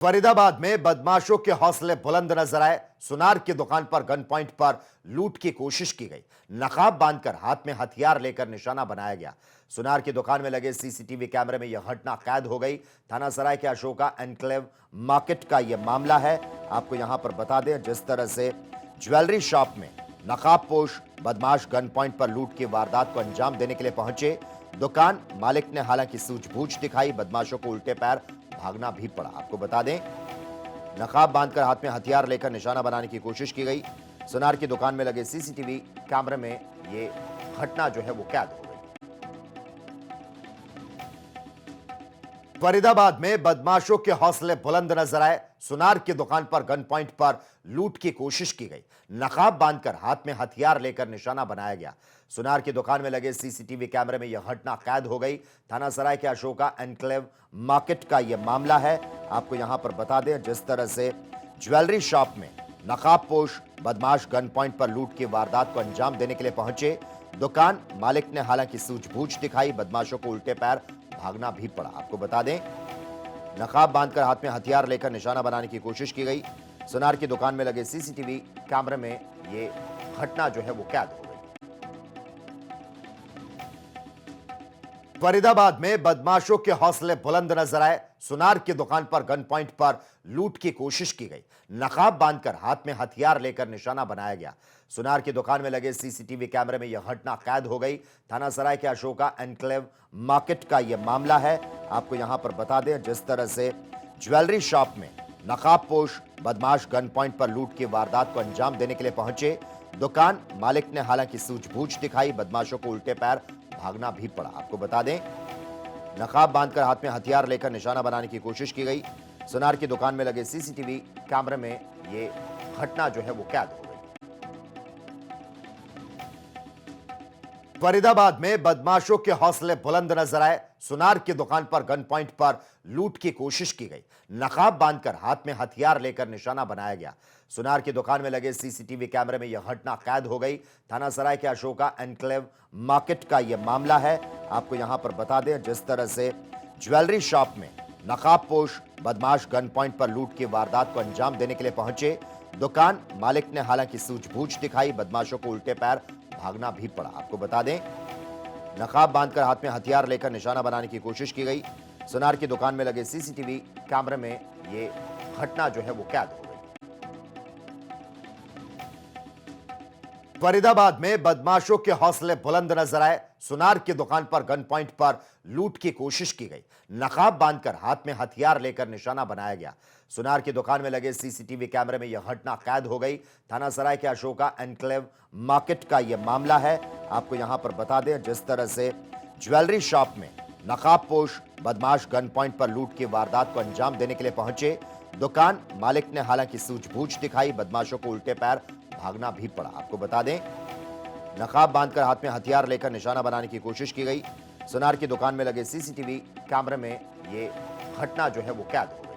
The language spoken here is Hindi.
फरीदाबाद में बदमाशों के हौसले बुलंद नजर आए। सुनार की दुकान पर गन पॉइंट पर लूट की कोशिश की गई। नकाब बांधकर हाथ में हथियार लेकर निशाना बनाया गया। सुनार की दुकान में लगे सीसीटीवी कैमरे में यह घटना कैद हो गई। थाना सराय के अशोका एनक्लेव मार्केट का यह मामला है। आपको यहां पर बता दें, जिस तरह से ज्वेलरी शॉप में नकाबपोश बदमाश गन पॉइंट पर लूट की वारदात को अंजाम देने के लिए पहुंचे। दुकान मालिक ने हालांकि सूझबूझ दिखाई, बदमाशों को उल्टे पैर भागना भी पड़ा। आपको बता दें, नकाब बांधकर हाथ में हथियार लेकर निशाना बनाने की कोशिश की गई। सुनार की दुकान में लगे सीसीटीवी कैमरे में ये घटना जो है वो कैद हो गई। फरीदाबाद में बदमाशों के हौसले बुलंद नजर आए। सुनार की दुकान पर गन पॉइंट पर लूट की कोशिश की गई। नकाब बांधकर हाथ में हथियार लेकर निशाना बनाया गया। सुनार की दुकान में लगे सीसीटीवी कैमरे में यह घटना कैद हो गई। थाना सराय के अशोका एनक्लेव मार्केट का यह मामला है। आपको यहां पर बता दें, जिस तरह से ज्वेलरी शॉप में नकाबपोश बदमाश गन पॉइंट पर लूट की वारदात को अंजाम देने के लिए पहुंचे। दुकान मालिक ने हालांकि सूझबूझ दिखाई, बदमाशों को उल्टे पैर भागना भी पड़ा। आपको बता दें, नकाब बांधकर हाथ में हथियार लेकर निशाना बनाने की कोशिश की गई। सुनार की दुकान में लगे सीसीटीवी कैमरे में ये घटना जो है वो कैद हो गई। फरीदाबाद में बदमाशों के हौसले बुलंद नजर आए। सुनार की दुकान पर गन पॉइंट पर लूट की कोशिश की गई। नकाब बांधकर हाथ में हथियार लेकर निशाना बनाया गया। सुनार की दुकान में लगे सीसीटीवी कैमरे में यह घटना कैद हो गई। थाना सराय के अशोका एनक्लेव मार्केट का यह मामला है। आपको यहां पर बता दें, जिस तरह से ज्वेलरी शॉप में नकाबपोश बदमाश गन पॉइंट पर लूट की वारदात को अंजाम देने के लिए पहुंचे। दुकान मालिक ने हालांकि सूझबूझ दिखाई, बदमाशों को उल्टे पैर भागना भी पड़ा। आपको बता दें, नकाब बांधकर हाथ में हथियार लेकर निशाना बनाने की कोशिश की गई। सुनार की दुकान में लगे सीसीटीवी कैमरे में ये घटना जो है वो कैद हो गई। फरीदाबाद में बदमाशों के हौसले बुलंद नजर आए। सुनार की दुकान पर गन पॉइंट पर लूट की कोशिश की गई। नकाब बांधकर हाथ में हथियार लेकर निशाना बनाया गया। सुनार की दुकान में लगे सीसीटीवी कैमरे में यह घटना कैद हो गई। थाना सराय के अशोका एनक्लेव मार्केट का यह मामला है। आपको यहां पर बता दें, जिस तरह से ज्वेलरी शॉप में नकाबपोश बदमाश गन पॉइंट पर लूट की वारदात को अंजाम देने के लिए पहुंचे। दुकान मालिक ने हालांकि सूझबूझ दिखाई, बदमाशों को उल्टे पैर भागना भी पड़ा। आपको बता दें, नकाब बांधकर हाथ में हथियार लेकर निशाना बनाने की कोशिश की गई। सुनार की दुकान में लगे सीसीटीवी कैमरे में ये घटना जो है वो कैद हो गई। फरीदाबाद में बदमाशों के हौसले बुलंद नजर आए। सुनार की दुकान पर गन पॉइंट पर लूट की कोशिश की गई। नकाब बांधकर हाथ में हथियार लेकर निशाना बनाया गया। सुनार की दुकान में लगे सीसीटीवी कैमरे में यह घटना कैद हो गई। थाना सराय के अशोका एनक्लेव मार्केट का यह मामला है। आपको यहां पर बता दें, जिस तरह से ज्वेलरी शॉप में नकाबपोश बदमाश गन पॉइंट पर लूट की वारदात को अंजाम देने के लिए पहुंचे। दुकान मालिक ने हालांकि सूझबूझ दिखाई, बदमाशों को उल्टे पैर भागना भी पड़ा। आपको बता दें, नकाब बांधकर हाथ में हथियार लेकर निशाना बनाने की कोशिश की गई। सुनार की दुकान में लगे सीसीटीवी कैमरे में ये घटना जो है वो कैद हो गई।